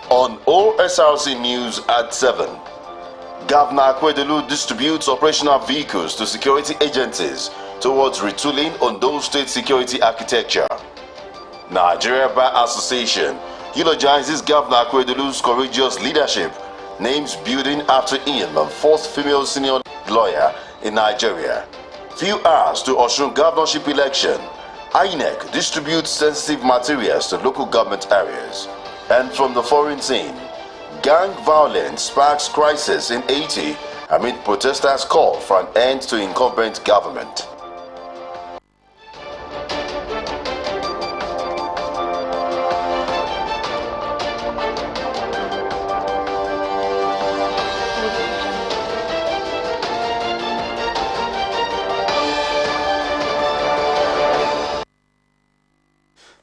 On OSRC News at 7, Governor Akojopo distributes operational vehicles to security agencies towards retooling Ondo State security architecture. Nigeria Bar Association eulogizes Governor Akojopo's courageous leadership, names building after him and fourth female senior lawyer in Nigeria. Few hours to Osrc governorship election, INEC distributes sensitive materials to local government areas. And from the foreign scene, gang violence sparks crisis in Haiti amid protesters' call for an end to incumbent government.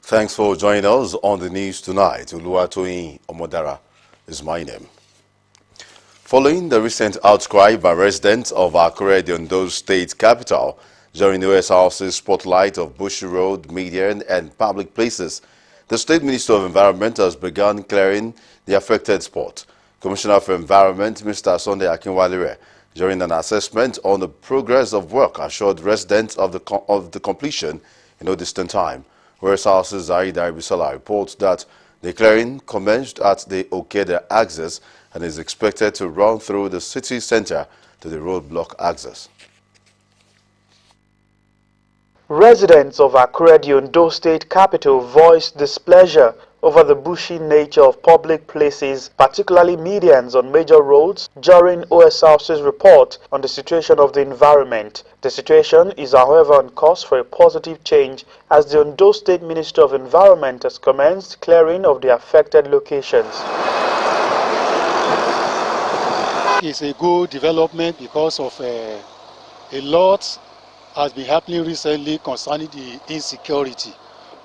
Thanks for joining us on the news tonight. Oluwatoyin Omodara is my name. Following the recent outcry by residents of Akure, the Ondo State capital, during the OSRC's spotlight of Bushy Road, median and public places, the State Minister of Environment has begun clearing the affected spot. Commissioner for Environment, Mr. Sunday Akinwalere, during an assessment on the progress of work, assured residents of the completion in no distant time. OSRC's Zaida Ibisala reports that the clearing commenced at the Okede axis and is expected to run through the city center to the roadblock axis. Residents of Akure, the Ondo State capital, voiced displeasure over the bushy nature of public places, particularly medians on major roads, during OSRC's report on the situation of the environment. The situation is, however, on course for a positive change as the Ondo State Ministry of Environment has commenced clearing of the affected locations. It's a good development because of a lot has been happening recently concerning the insecurity.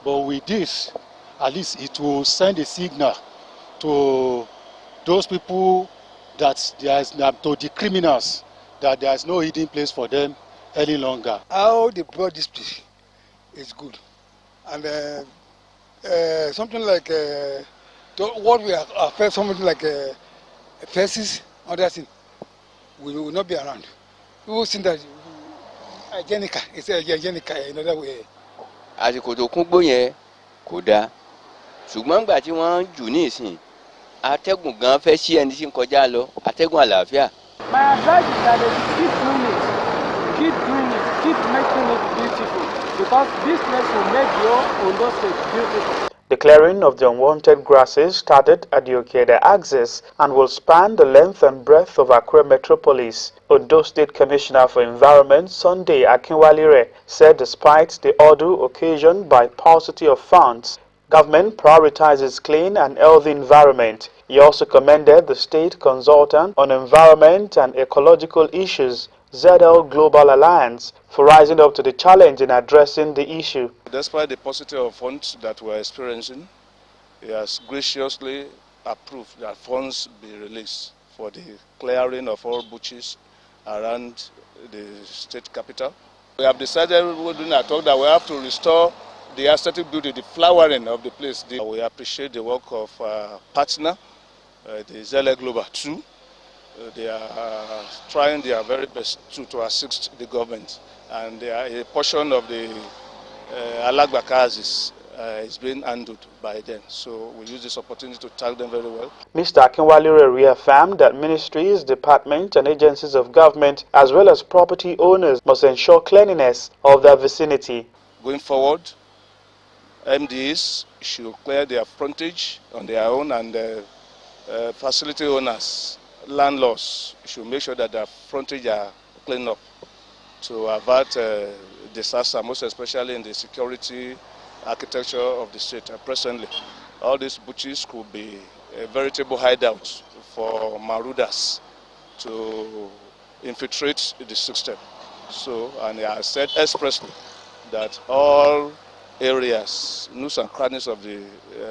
But with this, at least it will send a signal to those people that there is, to the criminals, that there is no hiding place for them any longer. How they brought this place is good. And something like what we affect, something like places, other things, we will not be around. We will think that Jenica, it's a Jenica in another way. Akojopo yẹn kò dáa. Ṣùgbọ́n gbà tí wọ́n jù ní ìsìn, atẹ́gùn gan fẹ́ sí ẹni tí ń kọjá lọ, atẹ́gùn àlàáfíà. My advice is that they keep doing it, keep making it beautiful, because this place will make your Ondo State beautiful. The clearing of the unwanted grasses started at the Okede axis and will span the length and breadth of Akure metropolis. Ondo State Commissioner for Environment, Sunday Akinwalere, said despite the ordeal occasioned by paucity of funds, government prioritizes clean and healthy environment. He also commended the state consultant on environment and ecological issues, ZL Global Alliance, for rising up to the challenge in addressing the issue. Despite the paucity of funds that we're experiencing, he has graciously approved that funds be released for the clearing of all bushes around the state capital. We have decided during our talk that we have to restore the aesthetic beauty, the flowering of the place. We appreciate the work of partner, the ZL Global too. They are trying their very best to assist the government, and a portion of the Alagbakazis is being handled by them. So we use this opportunity to thank them very well. Mr. Akinwalere reaffirmed that ministries, departments and agencies of government as well as property owners must ensure cleanliness of their vicinity. Going forward, MDs should clear their frontage on their own, and facility owners, landlords should make sure that their frontage are cleaned up to avert disaster, most especially in the security architecture of the state. Presently, all these bushes could be a veritable hideout for marauders to infiltrate the system. So, and I said expressly that all areas, nooks and crannies of the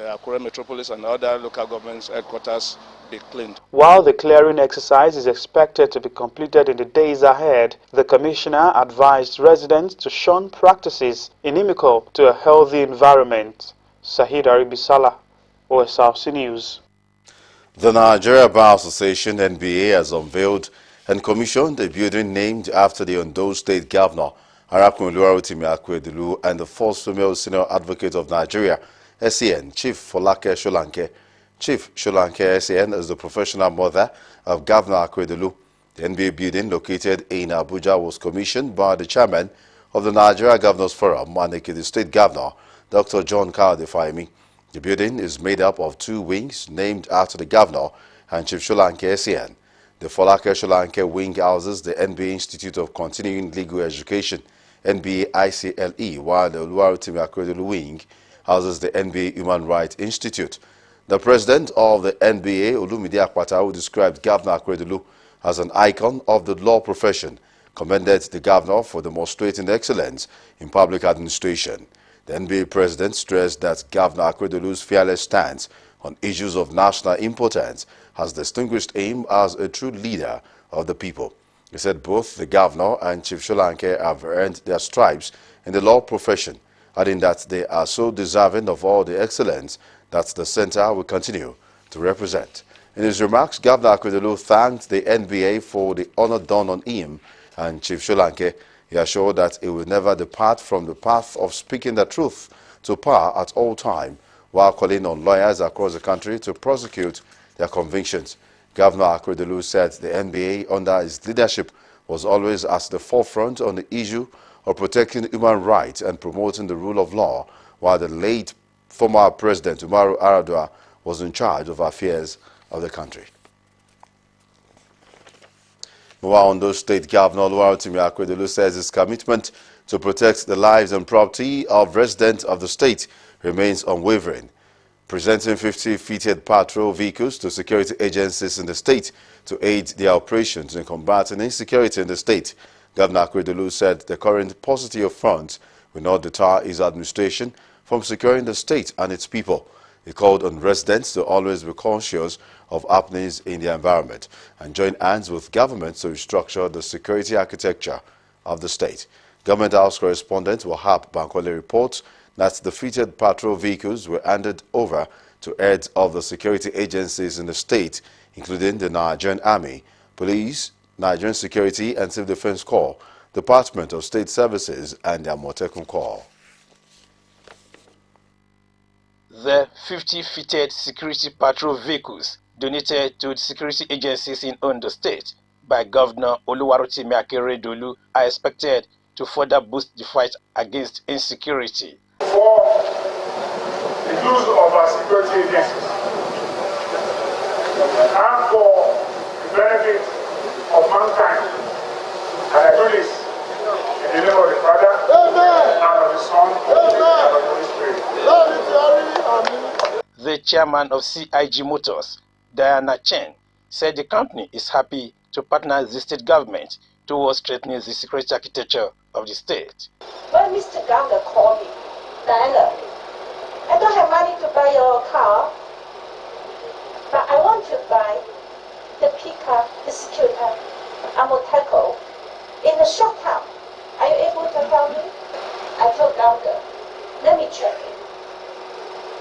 Akure metropolis and other local governments headquarters be cleaned. While the clearing exercise is expected to be completed in the days ahead, the Commissioner advised residents to shun practices inimical to a healthy environment. Sahid Aribisala, OSRC News. The Nigeria Bar Association (NBA) has unveiled and commissioned a building named after the Ondo State Governor, Arakun Oluwarotimi Akeredolu, and the first female senior advocate of Nigeria, SAN, Chief Folake Solanke. Chief Solanke SAN is the professional mother of Governor Akeredolu. The NBA building located in Abuja was commissioned by the chairman of the Nigeria Governors Forum, the State Governor, Dr. John Kayode Fayemi. The building is made up of two wings named after the governor and Chief Solanke SAN. The Folake Solanke wing houses the NBA Institute of Continuing Legal Education, NBA ICLE, while the Oluwarotimi Akeredolu wing houses the NBA Human Rights Institute. The president of the NBA, Olumide Akpata, who described Governor Akeredolu as an icon of the law profession, commended the governor for demonstrating excellence in public administration. The NBA president stressed that Governor Akeredolu's fearless stance on issues of national importance has distinguished him as a true leader of the people. He said both the governor and Chief Solanke have earned their stripes in the law profession, adding that they are so deserving of all the excellence that the center will continue to represent. In his remarks, Governor Akeredolu thanked the NBA for the honor done on him and Chief Solanke. He assured that he will never depart from the path of speaking the truth to power at all time, while calling on lawyers across the country to prosecute their convictions. Governor Akeredolu said the NBA under his leadership was always at the forefront on the issue of protecting human rights and promoting the rule of law, while the late former President Umaru Yar'Adua was in charge of affairs of the country. Ondo State Governor Oluwarotimi Akeredolu says his commitment to protect the lives and property of residents of the state remains unwavering, presenting 50 fitted patrol vehicles to security agencies in the state to aid their operations in combating insecurity in the state. Governor Akeredolu said the current paucity of funds will not deter his administration from securing the state and its people. He called on residents to always be conscious of happenings in their environment and join hands with government to restructure the security architecture of the state. Government House correspondent Wahab Bankole reports that the fitted patrol vehicles were handed over to heads of the security agencies in the state, including the Nigerian Army, Police, Nigerian Security and Civil Defense Corps, Department of State Services and the Amotekun Corps. The 50 fitted security patrol vehicles donated to the security agencies in Ondo State by Governor Oluwarotimi Akeredolu are expected to further boost the fight against insecurity. For the use of our security agencies and for the benefit of mankind, and I do this in the name of the Father, and of the Son, and of the Holy Spirit. The chairman of CIG Motors, Diana Chen, said the company is happy to partner with the state government towards strengthening the security architecture of the state. When Mr. Governor called me, Diana, I don't have money to buy your car, but I want to buy the pickup, the scooter, a motorcycle in a short time. Are you able to help me? I told Governor, let me check it.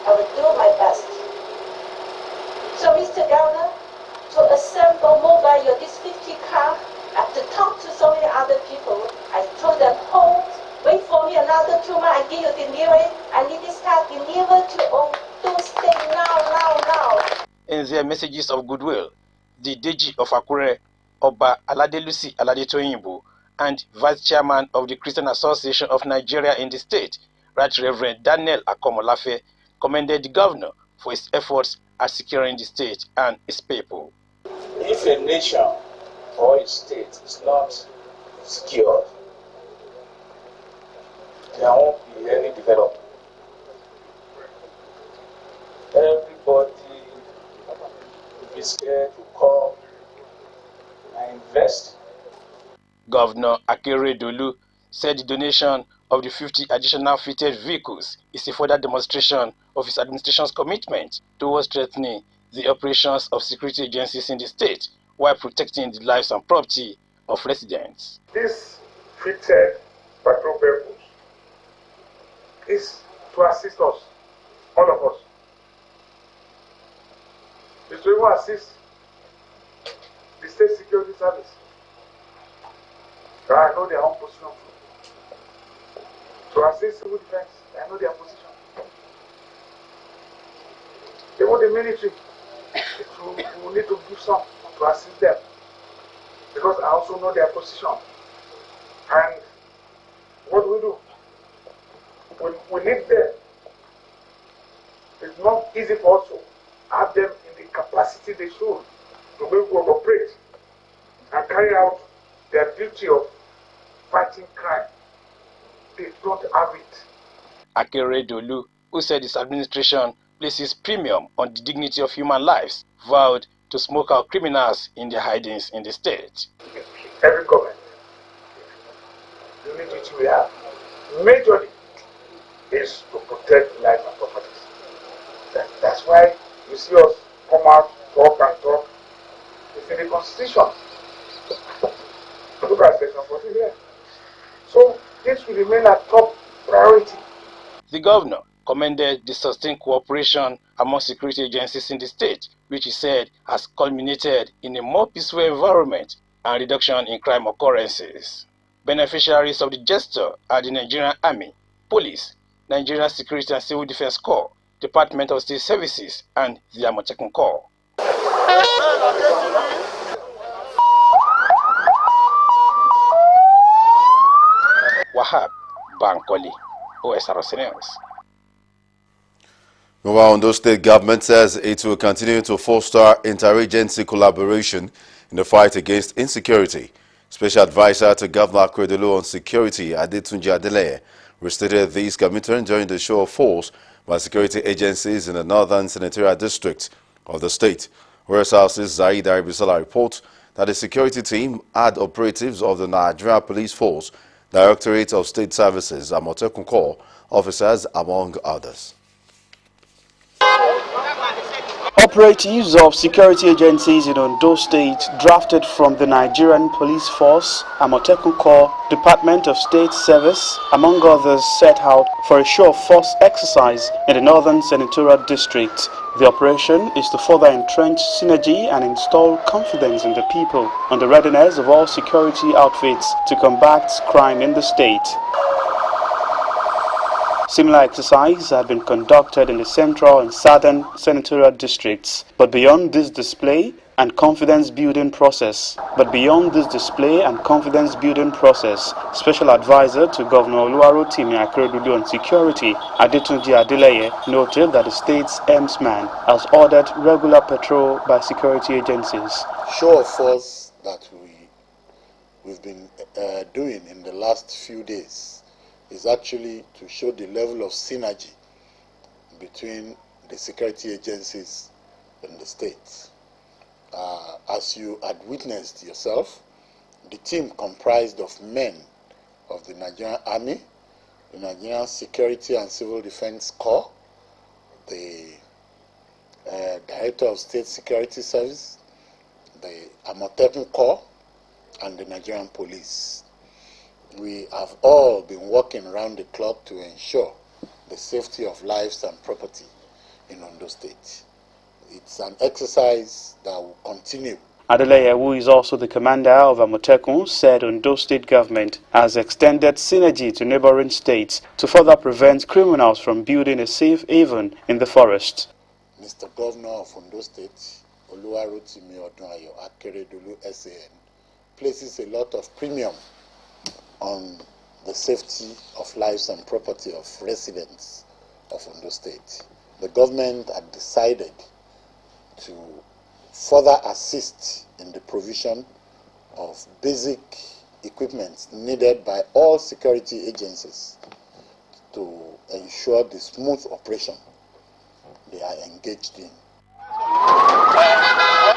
I will do my best. So, Mr. Governor, to assemble mobile your this 50 car, I have to talk to so many other people. I told them, hold, wait for me another 2 months, I give you delivery. I need this car delivered to Ondo State now. In their messages of goodwill, the Deji of Akure, Oba Aladelusi Aladetoyinbo, and Vice Chairman of the Christian Association of Nigeria in the state, Right Reverend Daniel Akomolafe, commended the governor for his efforts at securing the state and its people. If a nation or a state is not secured, there won't be any development. Everybody will be scared to come and invest. Governor Akeredolu said the donation of the 50 additional fitted vehicles is a further demonstration of his administration's commitment towards strengthening the operations of security agencies in the state while protecting the lives and property of residents. This fitted patrol vehicles is to assist us, all of us, is to even assist the state security service. I know their own position. To assist civil defense, I know their position. Even the military, we will need to give some to assist them. Because I also know their position. And what do we do? We need them. It's not easy for us to have them in the capacity they should to be able to operate and carry out their duty of fighting crime. They don't have it. Akojopo, who said his administration places premium on the dignity of human lives, vowed to smoke out criminals in their hidings in the state. Every government, the only duty we have, majorly, is to protect life and properties. That's why you see us come out, talk and talk. It's in the Constitution. Look at Section 14 here. So this will remain a top priority. The governor commended the sustained cooperation among security agencies in the state, which he said has culminated in a more peaceful environment and reduction in crime occurrences. Beneficiaries of the gesture are the Nigerian Army, Police, Nigerian Security and Civil Defense Corps, Department of State Services, and the Amotekun Corps. Wahab Bankole, Osrc News. Meanwhile, Ondo State government says it will continue to foster interagency collaboration in the fight against insecurity. Special Advisor to Governor Akojopo on Security, Adetunji Adeleye, restated this commitment during the show of force by security agencies in the northern senatorial district of the state. Osrc's Zaid Aribisala reports that the security team had operatives of the Nigeria Police Force, Directorate of State Services, Amotekun Corps officers, among others. Operatives of security agencies in Ondo State, drafted from the Nigerian Police Force, Amotekun Corps, Department of State Service, among others, set out for a show of force exercise in the Northern Senatorial District. The operation is to further entrench synergy and install confidence in the people on the readiness of all security outfits to combat crime in the state. Similar exercise had been conducted in the central and southern senatorial districts, but beyond this display and confidence building process, Special Advisor to Governor Oluwarotimi Akeredolu on Security, Adetunji Adeleye, noted that the state's airsman has ordered regular patrol by security agencies. Show of force that we've been doing in the last few days is actually to show the level of synergy between the security agencies in the state. As you had witnessed yourself, the team comprised of men of the Nigerian Army, the Nigerian Security and Civil Defense Corps, the Director of State Security Service, the Amotekun Corps, and the Nigerian Police. We have all been working around the clock to ensure the safety of lives and property in Ondo State. It's an exercise that will continue. Adeleye, who is also the commander of Amotekun, said Ondo State government has extended synergy to neighboring states to further prevent criminals from building a safe haven in the forest. Mr. Governor of Ondo State, Oluwarotimi Akeredolu SAN, places a lot of premium on the safety of lives and property of residents of Ondo State. The government had decided to further assist in the provision of basic equipment needed by all security agencies to ensure the smooth operation they are engaged in.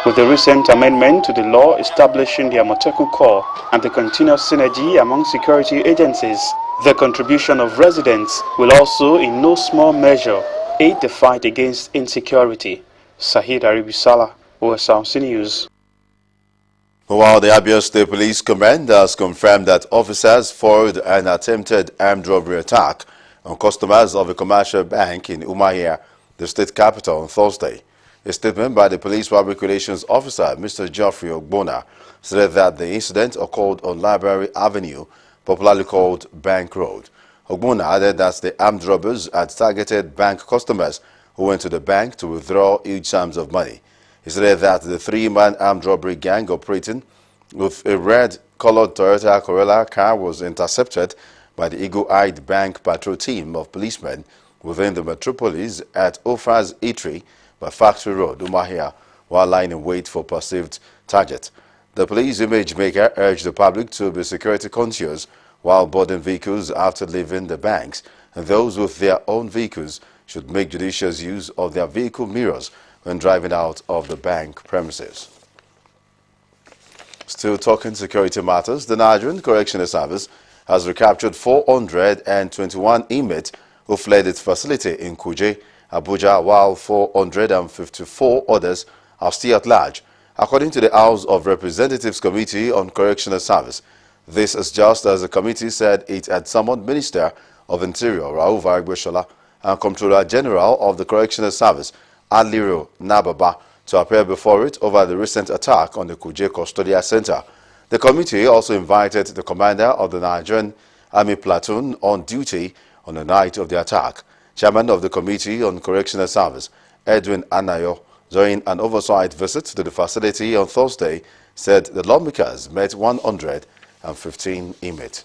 With the recent amendment to the law establishing the Amotekun Corps and the continuous synergy among security agencies, the contribution of residents will also in no small measure aid the fight against insecurity. Sahid Aribisala, Osrc News. While the Abia State Police Command has confirmed that officers foiled an attempted armed robbery attack on customers of a commercial bank in Umuahia, the state capital, on Thursday. A statement by the Police Public Relations Officer, Mr. Geoffrey Ogbonna, said that the incident occurred on Library Avenue, popularly called Bank Road. Ogbonna added that the armed robbers had targeted bank customers who went to the bank to withdraw huge sums of money. He said that the three-man armed robbery gang operating with a red-colored Toyota Corolla car was intercepted by the eagle-eyed bank patrol team of policemen within the metropolis at Ofar's Eatery by Factory Road, Umahia, while lying in wait for perceived target. The police image maker urged the public to be security conscious while boarding vehicles after leaving the banks, and those with their own vehicles should make judicious use of their vehicle mirrors when driving out of the bank premises. Still talking security matters, the Nigerian Correctional Service has recaptured 421 inmates who fled its facility in Kuje, Abuja, while 454 others are still at large. According to the House of Representatives Committee on Correctional Service, this is just as the committee said it had summoned Minister of Interior Rauf Aregbesola and Comptroller General of the Correctional Service Aliru Nababa to appear before it over the recent attack on the Kuje Custodial Center. The committee also invited the commander of the Nigerian Army Platoon on duty on the night of the attack. Chairman of the Committee on Correctional Service, Edwin Anayo, during an oversight visit to the facility on Thursday, said the lawmakers met 115 inmates.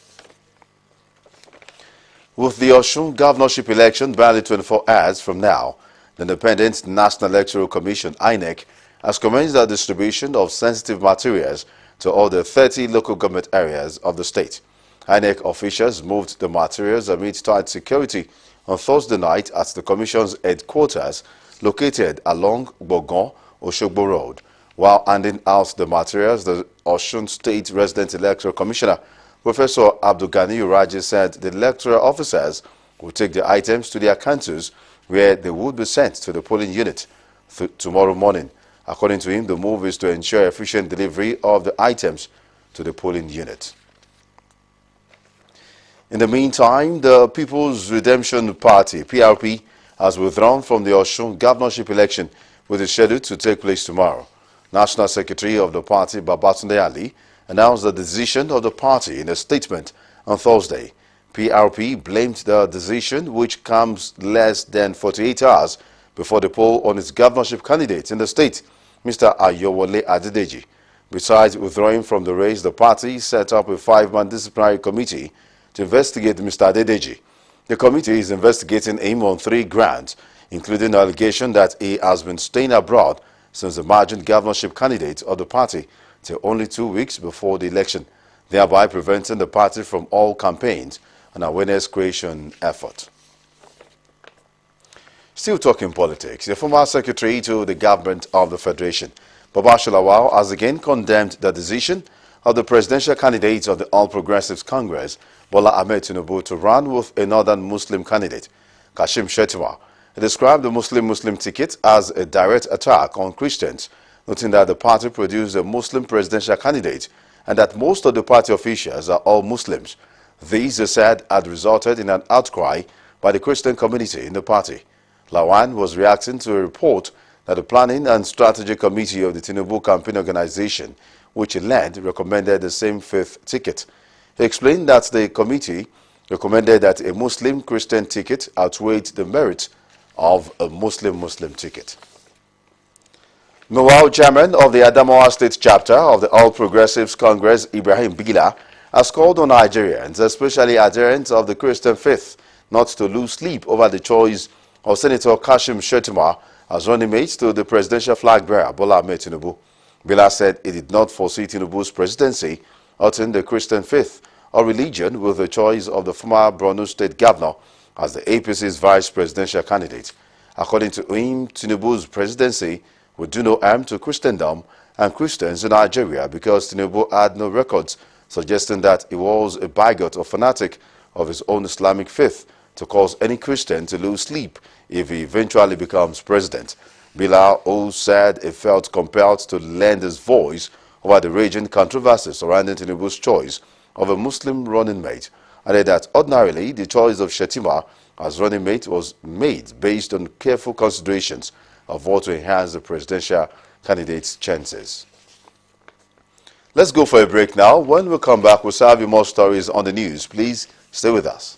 With the Osun governorship election barely 24 hours from now, the Independent National Electoral Commission, INEC, has commenced the distribution of sensitive materials to all the 30 local government areas of the state. INEC officials moved the materials amid tight security on Thursday night at the Commission's headquarters located along Gbogon-Osogbo Road. While handing out the materials, the Osun State Resident Electoral Commissioner, Professor Abdulgani Uraji, said the electoral officers will take the items to their cantons where they would be sent to the polling unit tomorrow morning. According to him, the move is to ensure efficient delivery of the items to the polling unit. In the meantime, the People's Redemption Party, PRP, has withdrawn from the Osun governorship election, which is scheduled to take place tomorrow. National Secretary of the party, Babatunde Ali, announced the decision of the party in a statement on Thursday. PRP blamed the decision, which comes less than 48 hours before the poll on its governorship candidate in the state, Mr. Ayowole Adedeji. Besides withdrawing from the race, the party set up a 5-man disciplinary committee to investigate Mr. Adedeji. The committee is investigating him on 3 grounds, including the allegation that he has been staying abroad since the margin governorship candidate of the party till only 2 weeks before the election, thereby preventing the party from all campaigns and awareness creation effort. Still talking politics, the former secretary to the government of the Federation, Babashir Lawal, has again condemned the decision of the presidential candidate of the All Progressives Congress, Bola Ahmed Tinubu, to run with a northern Muslim candidate, Kashim Shettima. He described the Muslim-Muslim ticket as a direct attack on Christians, noting that the party produced a Muslim presidential candidate and that most of the party officials are all Muslims. These, they said, had resulted in an outcry by the Christian community in the party. Lawan was reacting to a report that the Planning and Strategy Committee of the Tinubu campaign organization, which he led, recommended the same faith ticket. He explained that the committee recommended that a Muslim-Christian ticket outweighed the merit of a Muslim-Muslim ticket. Meanwhile, chairman of the Adamawa State chapter of the All Progressives Congress, Ibrahim Bila, has called on Nigerians, especially adherents of the Christian faith, not to lose sleep over the choice of Senator Kashim Shettima as running mate to the presidential flag bearer, Bola Ahmed Tinubu. Bila said he did not foresee Tinubu's presidency uttering the Christian faith or religion with the choice of the former Borno State governor as the APC's vice presidential candidate. According to him, Tinubu's presidency would do no harm to Christendom and Christians in Nigeria because Tinubu had no records suggesting that he was a bigot or fanatic of his own Islamic faith to cause any Christian to lose sleep if he eventually becomes president. Bila also said he felt compelled to lend his voice over the raging controversy surrounding Tinubu's choice of a Muslim running mate, and that ordinarily the choice of Shettima as running mate was made based on careful considerations of what to enhance the presidential candidate's chances. Let's go for a break now. When we come back, we'll serve you more stories on the news. Please stay with us.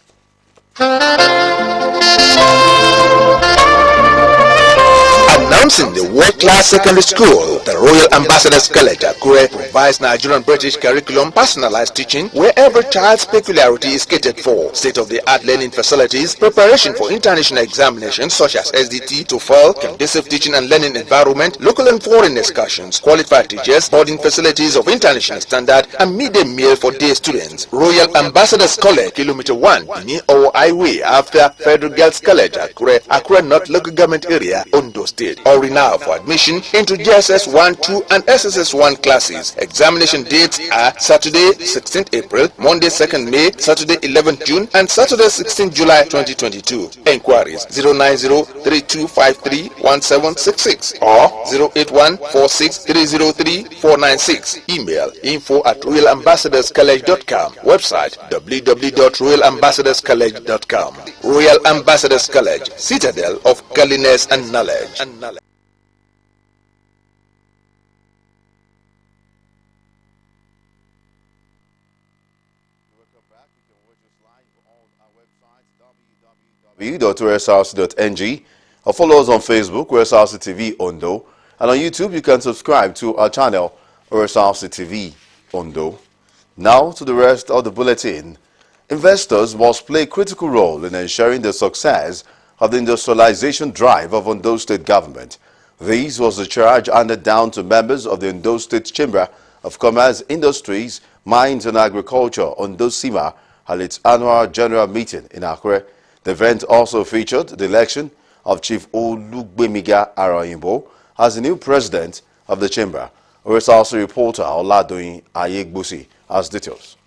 Announcing the world-class secondary school, the Royal Ambassadors College, Akure, provides Nigerian-British curriculum, personalized teaching, where every child's peculiarity is catered for, state-of-the-art learning facilities, preparation for international examinations such as SDT, TOEFL, conducive teaching and learning environment, local and foreign excursions, qualified teachers, boarding facilities of international standard, and midday meal for day students. Royal Ambassadors College, Kilometer 1, Benin or Highway, after Federal Girls College, Akure, Akure North Local Government Area, Ondo State. Hurry now for admission into GSS 1, 2 and SSS 1 classes. Examination dates are Saturday 16th April, Monday 2nd May, Saturday 11th June and Saturday 16th July 2022. Enquiries 090-3253-1766 or 081-46-303-496. Email info@royalambassadorscollege.com. Website www.royalambassadorscollege.com. Royal Ambassadors College, citadel of godliness and knowledge. www.osrc.ng or follow us on Facebook, Osrc TV Ondo, and on YouTube you can subscribe to our channel, Osrc TV Ondo. Now to the rest of the bulletin. Investors must play a critical role in ensuring the success of the industrialization drive of Ondo State government. This was the charge handed down to members of the Ondo State Chamber of Commerce, Industries, Mines and Agriculture, Ondo SIMA, at its annual general meeting in Akure. The event also featured the election of Chief Olugbemiga Iroyin as the new president of the chamber. Osrc reporter Oladoyin Ayegbusi has details.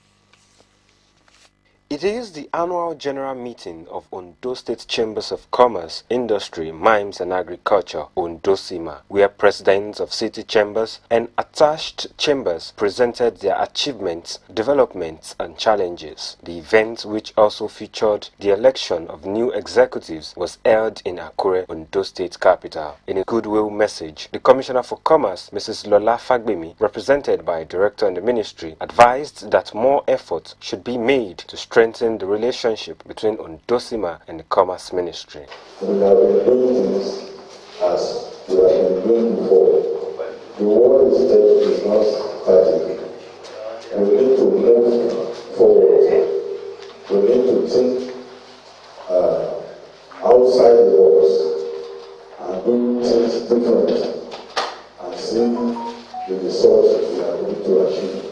It is the annual general meeting of Ondo State Chambers of Commerce, Industry, Mines and Agriculture, Ondo SIMA, where presidents of city chambers and attached chambers presented their achievements, developments and challenges. The event, which also featured the election of new executives, was held in Akure, Ondo State capital. In a goodwill message, the Commissioner for Commerce, Mrs. Lola Fagbemi, represented by a director in the ministry, advised that more effort should be made to strengthen the relationship between Ondo SIMA and the Commerce Ministry. We have been doing things as we have been doing before. The world is not static. And we need to move forward. We need to think outside the box and do things different and see the results we are going to achieve.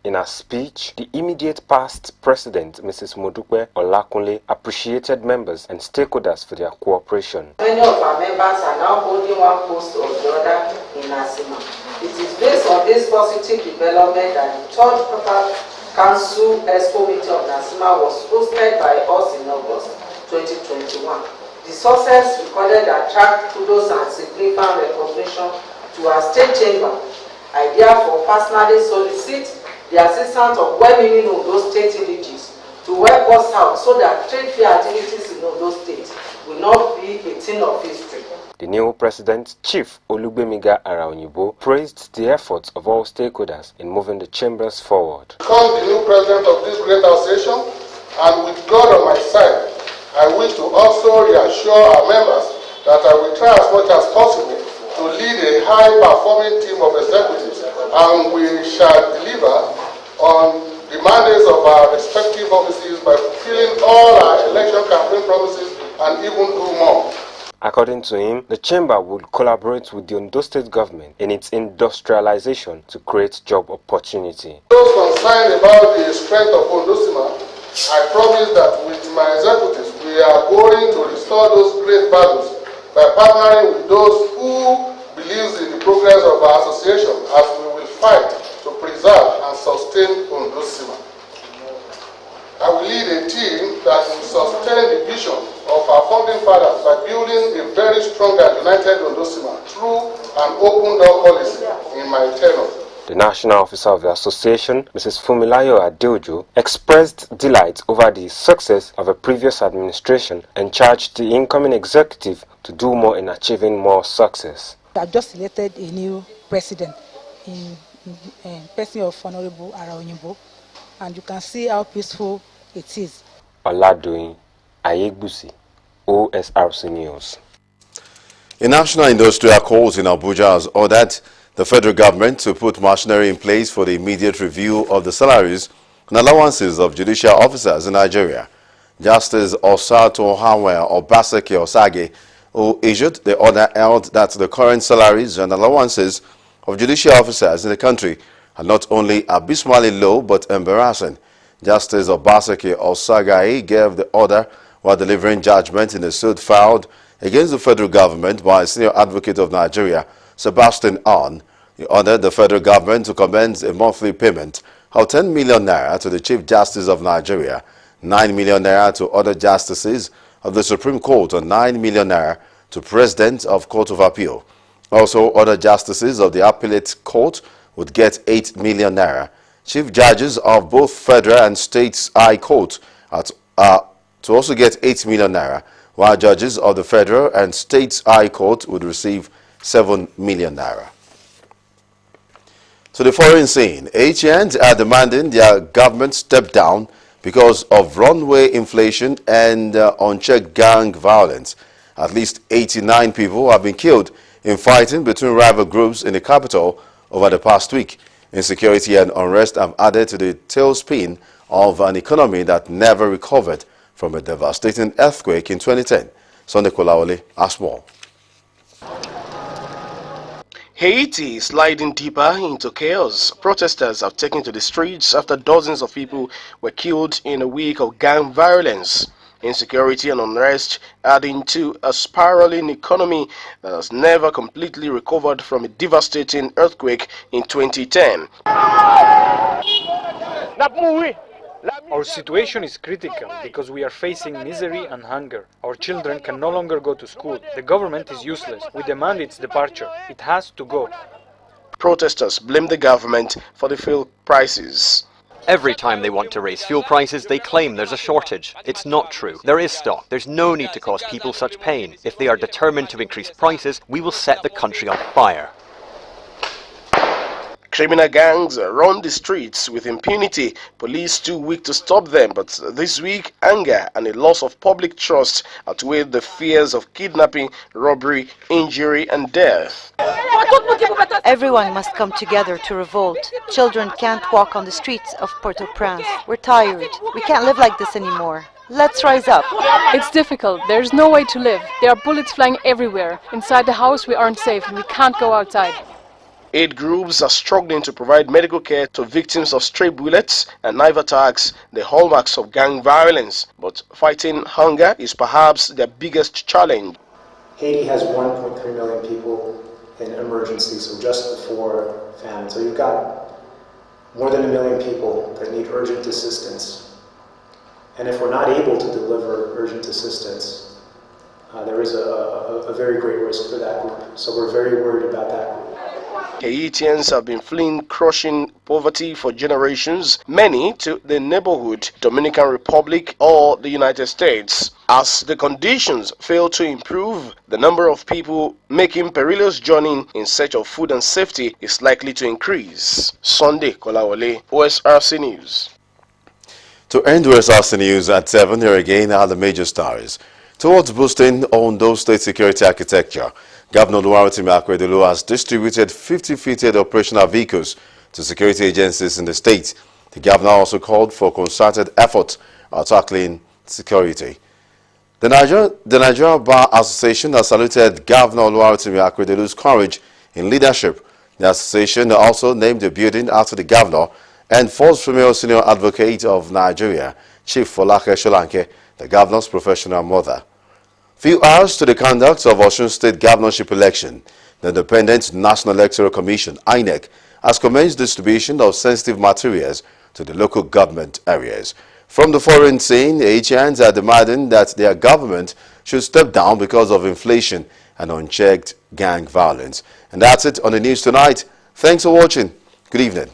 In her speech, the immediate past president, Mrs. Modupe Olakunle, appreciated members and stakeholders for their cooperation. Many of our members are now holding one post or the other in Asima. It is based on this positive development that the third proper council expo meeting of Nasima was hosted by us in August 2021. The success recorded attract kudos and significant recognition to our state chamber. I therefore personally solicit the assistance of well-meaning Ondo State individuals to help us out so that trade fair activities in Ondo State will not be a thing of history. The new president, Chief Olugbemiga Iroyin, praised the efforts of all stakeholders in moving the chambers forward. Become the new president of this great association, and with God on my side, I wish to also reassure our members that I will try as much as possible to lead a high-performing team of executives, and we shall deliver on the mandates of our respective offices by fulfilling all our election campaign promises and even do more. According to him, the chamber would collaborate with the Ondo State government in its industrialization to create job opportunity. Those concerned about the strength of Ondo SIMA, I promise that with my executives, we are going to restore those great values by partnering with those who believes in the progress of our association, as we will fight to preserve and sustain Ondo SIMA. I will lead a team that will sustain the vision of our founding fathers by building a very strong and united Ondo SIMA through an open door policy in my tenure. The national officer of the association, Mrs. Fumilayo Adeojo, expressed delight over the success of a previous administration and charged the incoming executive to do more in achieving more success. I've just elected a new president in person of Honorable Iroyin, and you can see how peaceful it is. Oladoyin Ayegbusi, Osrc News. A national industrial court in Abuja has ordered the federal government to put machinery in place for the immediate review of the salaries and allowances of judicial officers in Nigeria. Justice Osato Hanwe Obaseki Osage, who issued the order, held that the current salaries and allowances of judicial officers in the country are not only abysmally low but embarrassing. Justice Obaseki Osage gave the order while delivering judgment in a suit filed against the federal government by a senior advocate of Nigeria, Sebastian Ahn. He ordered the federal government to commence a monthly payment of 10 million naira to the Chief Justice of Nigeria, 9 million naira to other justices of the Supreme Court, and 9 million naira to President of Court of Appeal. Also, other justices of the Appellate Court would get 8 million naira. Chief judges of both federal and state high court are to also get 8 million naira, while judges of the federal and state high court would receive 7 million naira. To the foreign scene, Haitians are demanding their government step down because of runaway inflation and unchecked gang violence. At least 89 people have been killed in fighting between rival groups in the capital over the past week. Insecurity and unrest have added to the tailspin of an economy that never recovered from a devastating earthquake in 2010. Sunday Kolawole has more. Haiti is sliding deeper into chaos. Protesters have taken to the streets after dozens of people were killed in a week of gang violence. Insecurity and unrest adding to a spiraling economy that has never completely recovered from a devastating earthquake in 2010. Our situation is critical because we are facing misery and hunger. Our children can no longer go to school. The government is useless. We demand its departure. It has to go. Protesters blame the government for the fuel prices. Every time they want to raise fuel prices, they claim there's a shortage. It's not true. There is stock. There's no need to cause people such pain. If they are determined to increase prices, we will set the country on fire. Criminal gangs run the streets with impunity. Police too weak to stop them, but this week, anger and a loss of public trust outweighed the fears of kidnapping, robbery, injury, and death. Everyone must come together to revolt. Children can't walk on the streets of Port-au-Prince. We're tired. We can't live like this anymore. Let's rise up. It's difficult. There's no way to live. There are bullets flying everywhere. Inside the house we aren't safe and we can't go outside. Aid groups are struggling to provide medical care to victims of stray bullets and knife attacks, the hallmarks of gang violence. But fighting hunger is perhaps their biggest challenge. Haiti has 1.3 million people in emergency, so just before famine. So you've got more than 1 million people that need urgent assistance. And if we're not able to deliver urgent assistance, there is a very great risk for that group. So we're very worried about that group. Haitians have been fleeing crushing poverty for generations, many to the neighborhood, Dominican Republic or the United States. As the conditions fail to improve, the number of people making perilous journey in search of food and safety is likely to increase. Sunday Kolawole, Osrc News. To end Osrc News at 7, here again are the major stories. Towards boosting Ondo State security architecture, Governor Oluwarotimi Akeredolu has distributed 50 fitted operational vehicles to security agencies in the state. The governor also called for concerted effort at tackling security. The Nigeria Bar Association has saluted Governor Oluwarotimi Akeredelu's courage in leadership. The association also named a building after the governor and first female senior advocate of Nigeria, Chief Folake Solanke, the governor's professional mother. Few hours to the conduct of Osun State governorship election, the Independent National Electoral Commission, INEC, has commenced distribution of sensitive materials to the local government areas. From the foreign scene, Haitians are demanding that their government should step down because of inflation and unchecked gang violence. And that's it on the news tonight. Thanks for watching. Good evening.